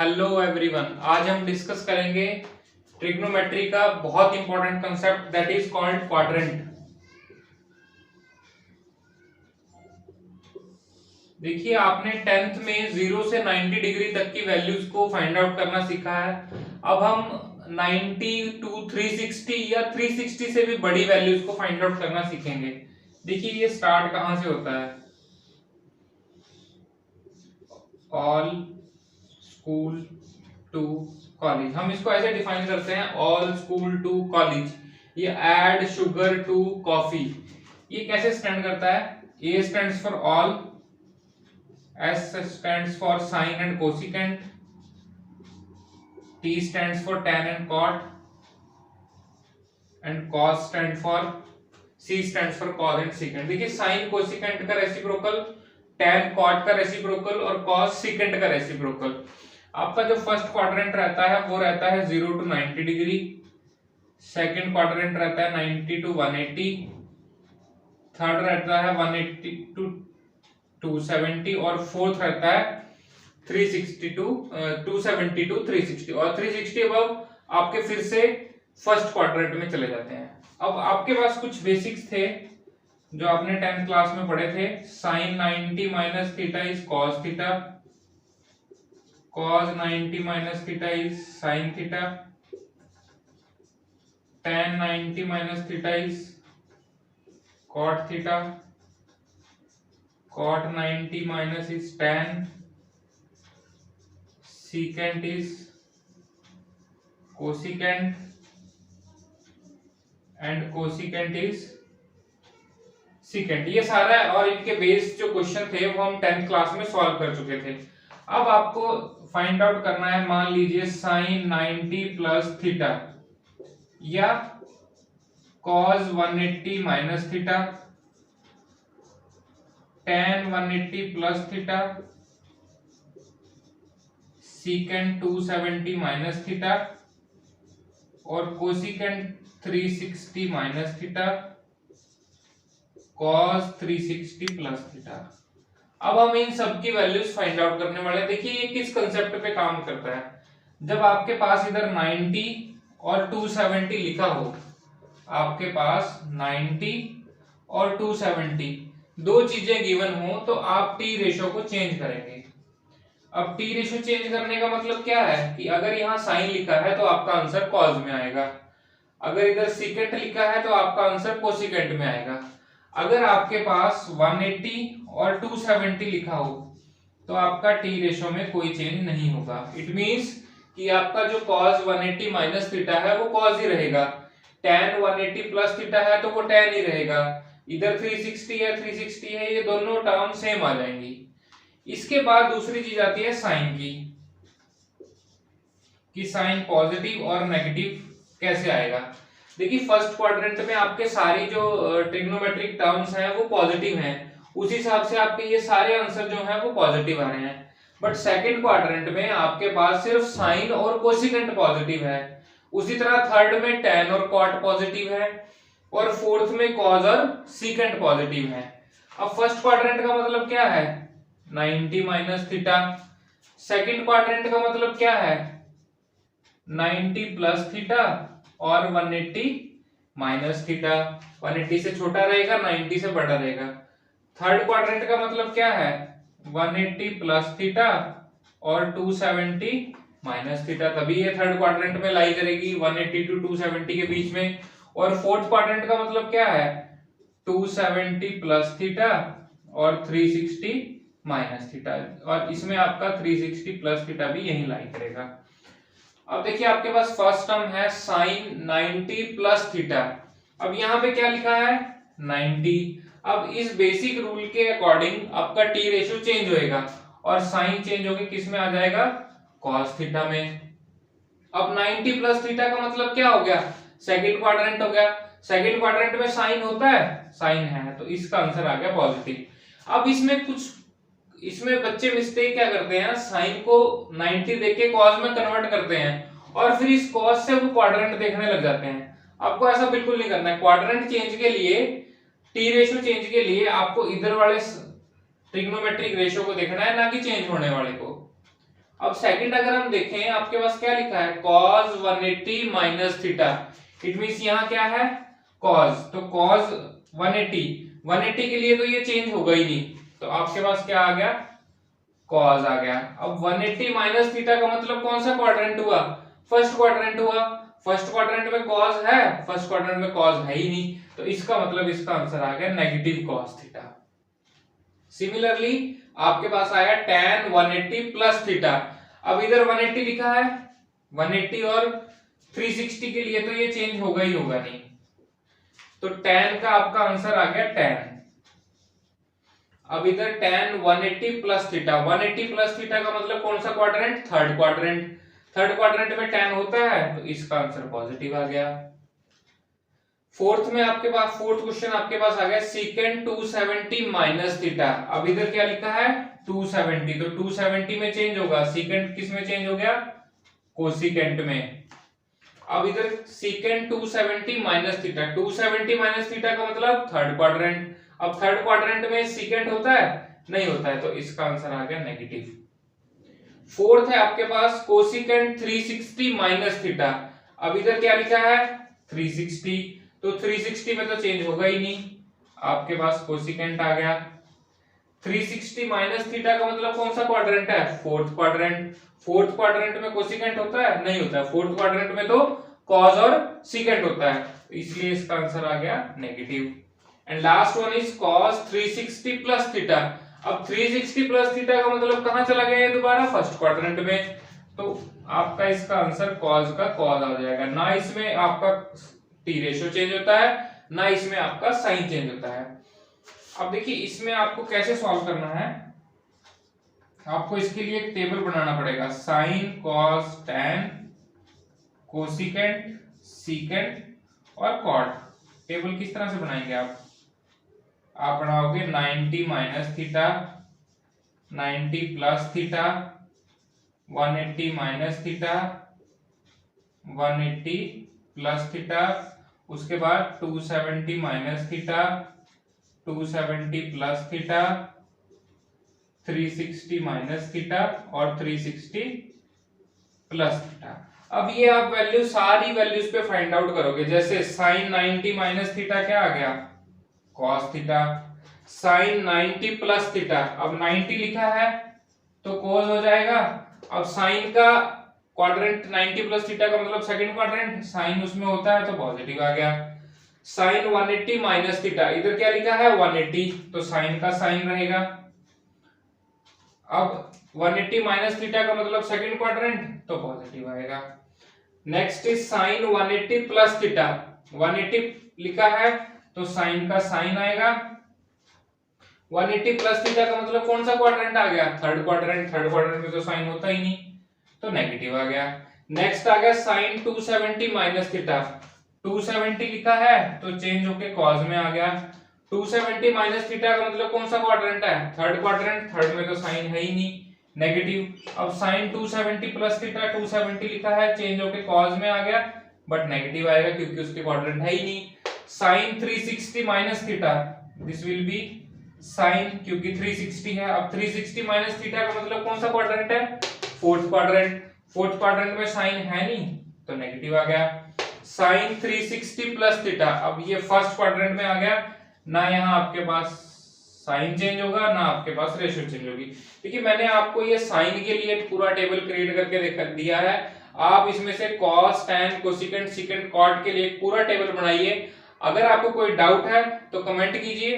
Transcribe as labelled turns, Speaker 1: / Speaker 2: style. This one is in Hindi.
Speaker 1: हेलो एवरीवन, आज हम डिस्कस करेंगे ट्रिग्नोमेट्री का बहुत important concept that is called quadrant. देखिए, आपने 10th में 0 से 90 डिग्री तक की वैल्यूज को फाइंड आउट करना सीखा है। अब हम 90 टू 360 या 360 से भी बड़ी वैल्यूज को फाइंड आउट करना सीखेंगे। देखिए, ये स्टार्ट कहां से होता है? All school to college. हम इसको ऐसे डिफाइन करते हैं, ऑल स्कूल टू कॉलेज। ये ऐड शुगर टू कॉफी, ये कैसे स्टैंड करता है? A stands for all, S stands for sine and cosecant, T stands for tan and cot, and cos stand for, C stands for cos and secant। देखिए, साइन कोसिकेंट का रेसिप्रोकल, tan cot का रेसिप्रोकल और cos secant का रेसिप्रोकल। आपका जो फर्स्ट क्वाड्रेंट रहता है वो रहता है 0 टू 90 डिग्री, सेकंड क्वाड्रेंट रहता है 90 टू 180, थर्ड रहता है 180 टू 270 और फोर्थ रहता है 360 टू 270 टू 360 और 360 अबव आपके फिर से फर्स्ट क्वाड्रेंट में चले जाते हैं। अब आपके पास कुछ बेसिक्स थे जो आपने 10th क्लास में पढ़े थे। Sine 90 minus theta is cos theta, cos 90 minus theta is sin theta, tan 90 minus theta is cot theta, cot 90 minus is tan, secant is cosecant and cosecant is secant। ये सारा है और इनके बेस जो क्वेश्चन थे वो हम 10th क्लास में सॉल्व कर चुके थे। अब आपको फाइंड आउट करना है, मान लीजिए साइन 90 प्लस थीटा या cos 180 minus theta, tan 180 plus theta, secant 270 minus theta और cosecant 360 minus theta, cos 360 plus theta. अब हम इन सब की वैल्यूज फाइंड आउट करने वाले हैं। देखिए, ये किस कंसेप्ट पे काम करता है? जब आपके पास इधर 90 और 270 लिखा हो, आपके पास 90 और 270 दो चीजें गिवन हो तो आप टी रेशो को चेंज करेंगे। अब टी रेशो चेंज करने का मतलब क्या है कि अगर यहाँ साइन लिखा है तो आपका आंसर कॉस में आएगा, अगर इधर सीकेंट लिखा है तो आपका आंसर कोसिकेंट में आएगा। अगर आपके पास 180 और 270 लिखा हो तो आपका टी रेशो में कोई चेंज नहीं होगा। इट मींस कि आपका जो cos 180 माइनस थीटा है वो cos ही रहेगा, tan 180 प्लस थीटा है तो वो tan ही रहेगा, इधर 360 है 360 है, ये दोनों टर्म सेम आ जाएंगी। इसके बाद दूसरी चीज आती है साइन की, कि साइन पॉजिटिव और नेगेटिव कैसे आएगा। देखिए, फर्स्ट क्वाड्रेंट में आपके सारी जो ट्रिग्नोमेट्रिक टर्म्स हैं वो पॉजिटिव हैं, उस हिसाब से आपके ये सारे आंसर जो हैं वो पॉजिटिव आ रहे हैं। बट सेकंड क्वाड्रेंट में आपके पास सिर्फ साइन और कोसिकेंट पॉजिटिव है, उसी तरह थर्ड में tan और cot पॉजिटिव है और फोर्थ में cos और secant पॉजिटिव है। अब फर्स्ट क्वाड्रेंट का मतलब क्या है? 90 माइनस थीटा। सेकंड क्वाड्रेंट का मतलब क्या है? 90 प्लस थीटा और 180 माइनस थीटा। 180 से छोटा रहेगा, 90 से बड़ा रहेगा। थर्ड क्वाड्रेंट का मतलब क्या है? 180 प्लस थीटा और 270 माइनस थीटा, तभी ये थर्ड क्वाड्रेंट में लाई करेगी 180 टू 270 के बीच में। और फोर्थ क्वाड्रेंट का मतलब क्या है? 270 प्लस थीटा और 360 माइनस थीटा, और इसमें आपका 360 प्लस थीटा भी यही लाई करेगा। अब देखिए, आपके पास फर्स्ट टर्म है साइन 90 प्लस थीटा। अब यहाँ पे क्या लिखा है? 90। अब इस बेसिक रूल के अकॉर्डिंग आपका टी रेशियो चेंज होएगा और साइन चेंज होकर किस में आ जाएगा? कॉस थीटा में। अब 90 प्लस थीटा का मतलब क्या हो गया? सेकंड क्वाड्रेंट हो गया। सेकंड क्वाड्रेंट में साइन होता है, साइन है, तो इसका आंसर आ गया पॉजिटिव। अब इसमें बच्चे मिस्टेक क्या करते हैं? साइन को 90 देके कॉस में कन्वर्ट करते हैं और फिर इस कॉस से वो क्वाड्रेंट देखने लग जाते हैं। आपको ऐसा बिल्कुल नहीं करना है। क्वाड्रेंट चेंज के लिए, टी रेशियो चेंज के लिए आपको इधर वाले ट्रिग्नोमेट्रिक रेशियो को देखना है, ना कि चेंज होने वाले को। अब सेकंड अगर हम देखें आपके पास क्या लिखा है cos 180 minus theta, it means यहाँ क्या है cos, तो cos 180 के लिए तो ये चेंज होगा ही नहीं, तो आपके पास क्या आ गया cos आ गया। अब 180 माइनस थीटा का मतलब कौन सा क्वाड्रेंट हुआ, फर्स्ट क्वाड्रेंट हुआ, फर्स्ट क्वाड्रेंट में cos है, फर्स्ट क्वाड्रेंट में cos है ही नहीं, तो इसका मतलब इसका आंसर आ गया नेगेटिव cos थीटा। सिमिलरली आपके पास आया tan 180 प्लस थीटा, अब इधर 180 लिखा है, 180 और 360 के लिए तो ये चेंज होगा ही होगा नहीं, तो tan का आपका आंसर आ गया tan। अब इधर tan 180 plus theta, 180 plus theta का मतलब कौन सा quadrant, third quadrant, third quadrant में tan होता है, तो इसका आंसर पॉजिटिव आ गया। फोर्थ में आपके पास, फोर्थ क्वेश्चन आपके पास आ गया सीकेंट 270 माइनस थीटा, अब इधर क्या लिखा है 270, तो 270 में चेंज होगा, सीकेंट किस में चेंज हो गया कोसिकेंट में। अब इधर secant 270 minus theta, 270 minus theta का मतलब थर्ड क्वाड्रेंट, अब थर्ड क्वाड्रेंट में सीकेंट होता है, नहीं होता है, तो इसका आंसर आ गया नेगेटिव। फोर्थ है आपके पास कोसिकेंट 360 माइनस थीटा, अब इधर क्या लिखा है 360, तो 360 में तो चेंज होगा ही नहीं, आपके पास कोसिकेंट आ गया। 360 माइनस थीटा का मतलब कौन सा क्वाड्रेंट है, फोर्थ क्वाड्रेंट, फोर्थ क्वाड्रेंट में कोसिकेंट होता है, नहीं होता है, फोर्थ क्वाड्रेंट में तो कॉस और सीकेंट होता है, तो इसलिए इसका आंसर आ गया negative. And last one is cos 360 plus theta, अब 360 प्लस थीटा का मतलब कहां चला गया ये दोबारा फर्स्ट क्वाड्रेंट में, तो आपका इसका आंसर cos का cos आ जाएगा, ना इसमें आपका टी रेशियो चेंज होता है, ना इसमें आपका साइन चेंज होता है। अब देखिए इसमें आपको कैसे सॉल्व करना है, आपको इसके लिए एक टेबल बनाना पड़ेगा, sine cos tan cosecant secant और कॉट। टेबल किस तरह से बनाएंगे आप बनाओगे 90 minus theta, 90 plus theta, 180 minus theta, 180 plus theta, उसके बाद 270 minus theta, 270 plus theta, 360 minus theta और 360 प्लस थीटा। अब ये आप वैल्यू सारी वैल्यूज पे फाइंड आउट करोगे, जैसे साइन 90 माइनस थीटा क्या आ गया cos theta, sine 90 plus theta, अब 90 लिखा है तो cos हो जाएगा, अब साइन का क्वाड्रेंट 90 प्लस थीटा का मतलब सेकंड क्वाड्रेंट, साइन उसमें होता है तो पॉजिटिव आ गया। साइन 180 माइनस थीटा, इधर क्या लिखा है 180, तो साइन का साइन रहेगा, अब 180 माइनस थीटा का मतलब सेकंड क्वाड्रेंट तो पॉजिटिव आएगा। Next is sine 180 plus theta, 180 लिखा है तो साइन का साइन आएगा, 180 प्लस थीटा का मतलब कौन सा क्वाड्रेंट आ गया थर्ड क्वाड्रेंट, थर्ड क्वाड्रेंट में तो साइन होता ही नहीं, तो नेगेटिव आ गया। नेक्स्ट आ गया साइन 270 माइनस थीटा, 270 लिखा है तो चेंज होके cos में आ गया, 270 माइनस थीटा का मतलब कौन सा क्वाड्रेंट है थर्ड क्वाड्रेंट, थर्ड में तो साइन है ही नहीं, नेगेटिव। अब साइन 270 प्लस थीटा 270 लिखा है, चेंज होके cos में आ गया, बट नेगेटिव आएगा क्योंकि उसके क्वाड्रेंट है ही नहीं। Sine 360 minus theta, this will be sine, क्योंकि 360 है, अब 360 माइनस थीटा का मतलब कौन सा क्वाड्रेंट है फोर्थ क्वाड्रेंट, फोर्थ क्वाड्रेंट में साइन है नहीं तो नेगेटिव आ गया। साइन 360 प्लस थीटा, अब ये फर्स्ट क्वाड्रेंट में आ गया, ना यहाँ आपके पास साइन चेंज होगा ना आपके पास रेशियो चेंज होगी। देखिए मैंने आपको ये साइन के लिए पूरा टेबल क्रिएट करके दिया है, आप इसमें से cos tan cosecant secant cot के लिए पूरा टेबल बनाइए। अगर आपको कोई डाउट है तो कमेंट कीजिए।